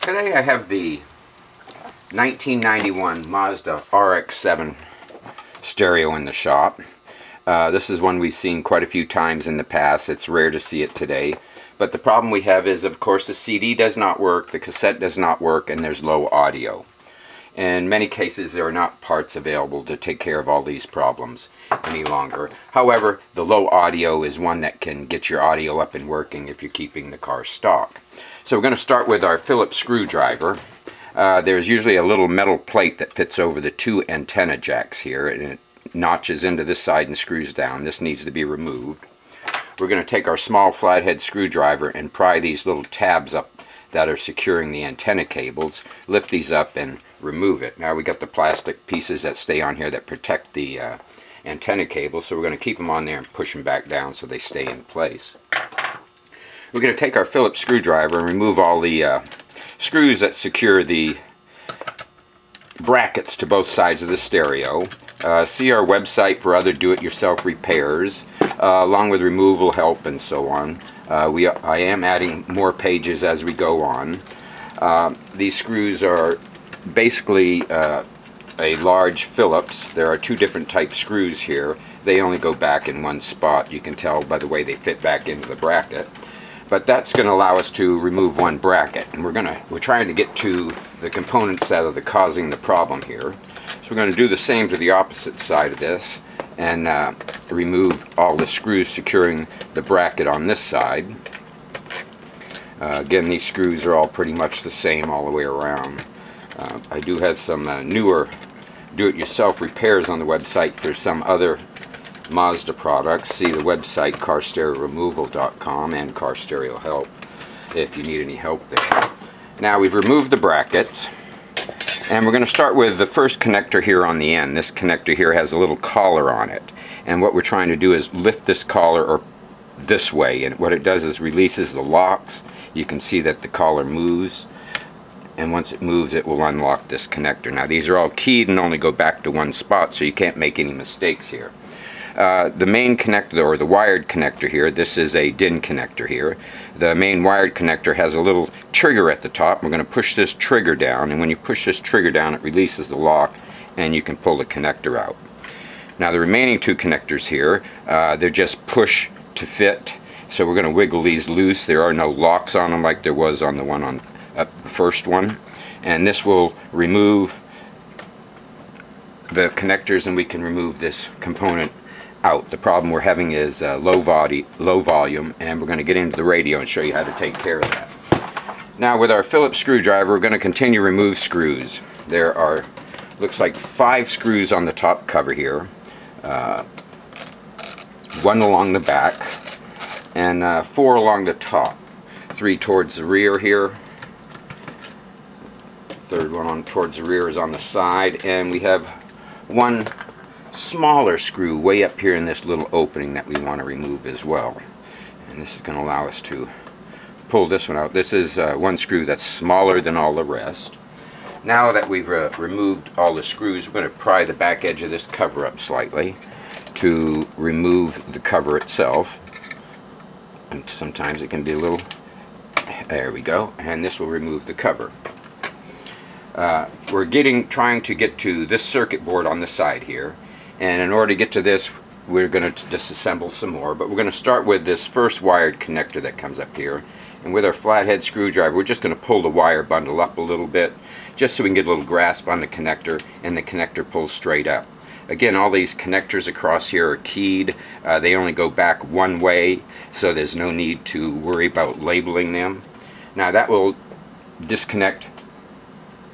Today I have the 1991 Mazda RX-7 stereo in the shop. This is one we've seen quite a few times in the past. It's rare to see it today. But the problem we have is, of course, the CD does not work, the cassette does not work, and there's low audio. In many cases, there are not parts available to take care of all these problems any longer. However, the low audio is one that can get your audio up and working if you're keeping the car stock. So we're going to start with our Phillips screwdriver. There's usually a little metal plate that fits over the two antenna jacks here, and it notches into this side and screws down. This needs to be removed. We're going to take our small flathead screwdriver and pry these little tabs up that are securing the antenna cables, lift these up and remove it. Now we got the plastic pieces that stay on here that protect the antenna cables, so we're going to keep them on there and push them back down so they stay in place. We're going to take our Phillips screwdriver and remove all the screws that secure the brackets to both sides of the stereo. See our website for other do-it-yourself repairs, along with removal help and so on. I am adding more pages as we go on. These screws are basically a large Phillips. There are two different type screws here. They only go back in one spot. You can tell by the way they fit back into the bracket. But that's going to allow us to remove one bracket, and we're trying to get to the components that are causing the problem here. So we're going to do the same to the opposite side of this and remove all the screws securing the bracket on this side. Again, these screws are all pretty much the same all the way around. I do have some newer do-it-yourself repairs on the website for some other Mazda products. See the website carstereoremoval.com and Car Stereo Help if you need any help there. Now we've removed the brackets, and we're going to start with the first connector here on the end. This connector here has a little collar on it, and what we're trying to do is lift this collar or this way, and what it does is releases the locks. You can see that the collar moves, and once it moves it will unlock this connector. Now these are all keyed and only go back to one spot, so you can't make any mistakes here. The main connector, or the wired connector here, this is a DIN connector here. The main wired connector has a little trigger at the top. We're going to push this trigger down, and when you push this trigger down it releases the lock and you can pull the connector out. Now the remaining two connectors here, they're just push to fit, so we're going to wiggle these loose. There are no locks on them like there was on the one on the first one, and this will remove the connectors and we can remove this component out. The problem we're having is low volume, and we're going to get into the radio and show you how to take care of that. Now with our Phillips screwdriver, we're going to continue to remove screws. There are, looks like 5 screws on the top cover here, 1 along the back, and 4 along the top. 3 towards the rear here. Third one on towards the rear is on the side, and we have 1 smaller screw way up here in this little opening that we want to remove as well, and this is going to allow us to pull this one out. This is 1 screw that's smaller than all the rest. Now that we've removed all the screws, we're going to pry the back edge of this cover up slightly to remove the cover itself, and sometimes it can be a little, there we go, and this will remove the cover. We're trying to get to this circuit board on the side here, and in order to get to this we're going to disassemble some more, but we're going to start with this first wired connector that comes up here, and with our flathead screwdriver we're just going to pull the wire bundle up a little bit just so we can get a little grasp on the connector, and the connector pulls straight up. Again, all these connectors across here are keyed. They only go back one way, so there's no need to worry about labeling them. Now that will disconnect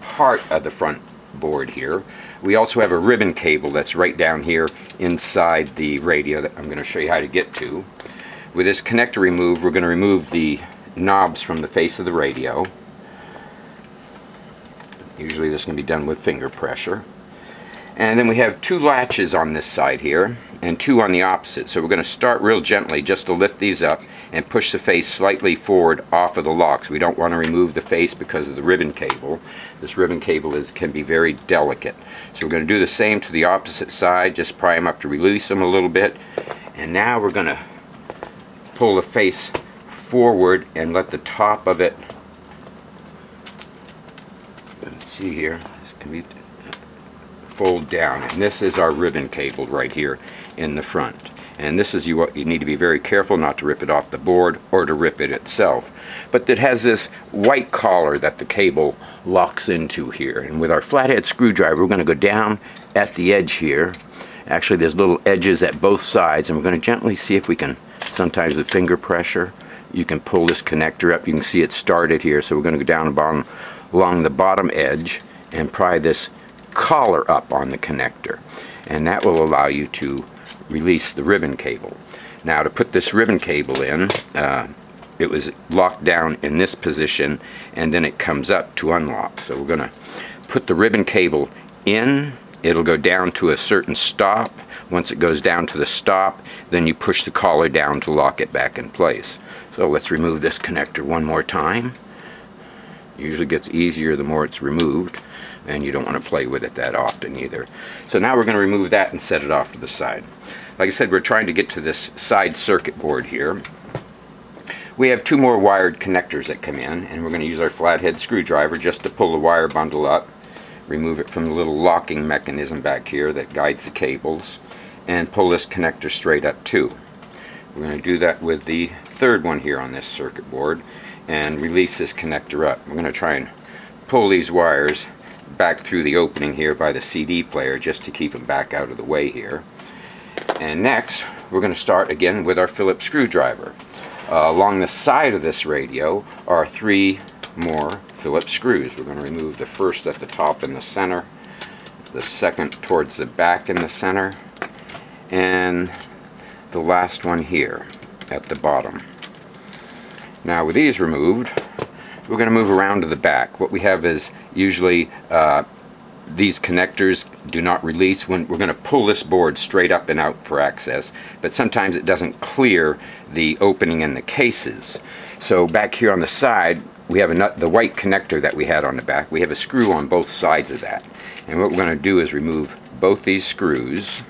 part of the front board here. We also have a ribbon cable that's right down here inside the radio that I'm going to show you how to get to. With this connector removed, we're going to remove the knobs from the face of the radio. Usually this can be done with finger pressure. And then we have 2 latches on this side here and 2 on the opposite. So we're going to start real gently just to lift these up and push the face slightly forward off of the locks. We don't want to remove the face because of the ribbon cable. This ribbon cable can be very delicate. So we're going to do the same to the opposite side, just pry them up to release them a little bit. And now we're going to pull the face forward and let the top of it let's see here, this can be fold down, and this is our ribbon cable right here in the front. And this is what you need to be very careful not to rip it off the board or to rip it itself. But it has this white collar that the cable locks into here. And with our flathead screwdriver, we're going to go down at the edge here. Actually, there's little edges at both sides, and we're going to gently see if we can, sometimes with finger pressure, you can pull this connector up. You can see it started here, so we're going to go down along the bottom edge and pry this collar up on the connector. And that will allow you to release the ribbon cable. Now, to put this ribbon cable in, it was locked down in this position, and then it comes up to unlock. So we're going to put the ribbon cable in. It'll go down to a certain stop. Once it goes down to the stop, then you push the collar down to lock it back in place. So let's remove this connector one more time. Usually gets easier the more it's removed, and you don't want to play with it that often either. So now we're going to remove that and set it off to the side. Like I said, we're trying to get to this side circuit board here. We have two more wired connectors that come in, and we're going to use our flathead screwdriver just to pull the wire bundle up, remove it from the little locking mechanism back here that guides the cables, and pull this connector straight up too. We're going to do that with the third one here on this circuit board and release this connector up. We're going to try and pull these wires back through the opening here by the CD player just to keep them back out of the way here. And next we're going to start again with our Phillips screwdriver. Along the side of this radio are three more Phillips screws. We're going to remove the first at the top in the center, the second towards the back in the center, and the last one here at the bottom. Now with these removed, we're going to move around to the back. What we have is usually these connectors do not release when we're going to pull this board straight up and out for access, but sometimes it doesn't clear the opening in the cases. So back here on the side we have the white connector that we had on the back. We have a screw on both sides of that, and what we're going to do is remove both these screws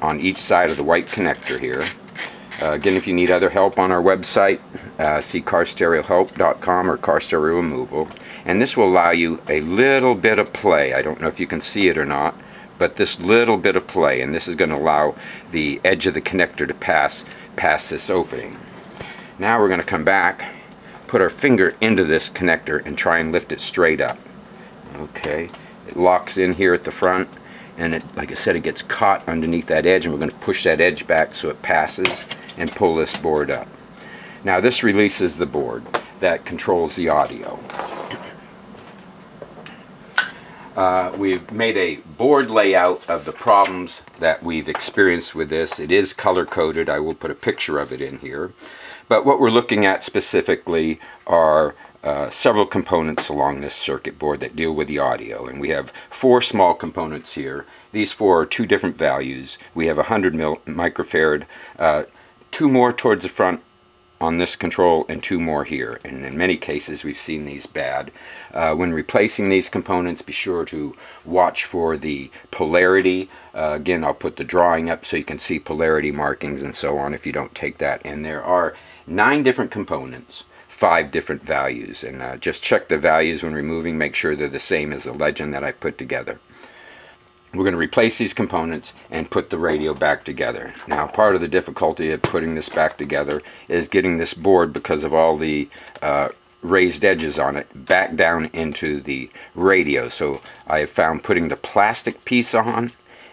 on each side of the white connector here. Again, if you need other help on our website, see carstereohelp.com or Car Stereo Removal. And this will allow you a little bit of play. I don't know if you can see it or not, but this little bit of play, and this is going to allow the edge of the connector to pass this opening. Now we're going to come back, put our finger into this connector and try and lift it straight up. Okay, it locks in here at the front, and it, like I said, it gets caught underneath that edge, and we're going to push that edge back so it passes and pull this board up. Now this releases the board that controls the audio. We've made a board layout of the problems that we've experienced with this. It is color coded. I will put a picture of it in here. But what we're looking at specifically are several components along this circuit board that deal with the audio, and we have four small components here. These four are two different values. We have 100 microfarad, two more towards the front on this control and two more here, and in many cases we've seen these bad. When replacing these components, be sure to watch for the polarity. Again, I'll put the drawing up so you can see polarity markings and so on if you don't take that. And there are 9 different components, 5 different values, and just check the values when removing, make sure they're the same as the legend that I put together. We're going to replace these components and put the radio back together. Now, part of the difficulty of putting this back together is getting this board, because of all the raised edges on it, back down into the radio. So I have found putting the plastic piece on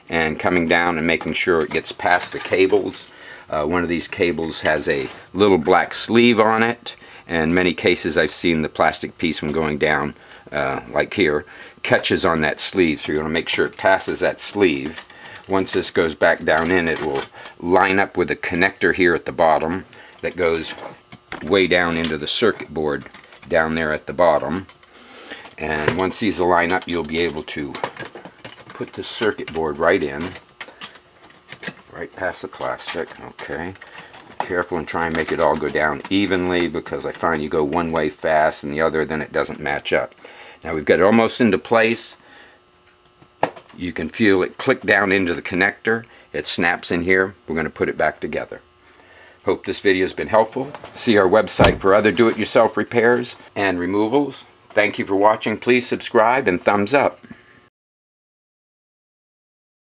and coming down and making sure it gets past the cables. One of these cables has a little black sleeve on it, and in many cases I've seen the plastic piece when going down, like here, catches on that sleeve, so you want to make sure it passes that sleeve. Once this goes back down in, it will line up with a connector here at the bottom that goes way down into the circuit board down there at the bottom. And once these line up, you'll be able to put the circuit board right in, right past the plastic. Okay, be careful and try and make it all go down evenly, because I find you go one way fast and the other, then it doesn't match up. Now we've got it almost into place. You can feel it click down into the connector. It snaps in here. We're going to put it back together. Hope this video has been helpful. See our website for other do-it-yourself repairs and removals, Thank you for watching. Please subscribe and thumbs up.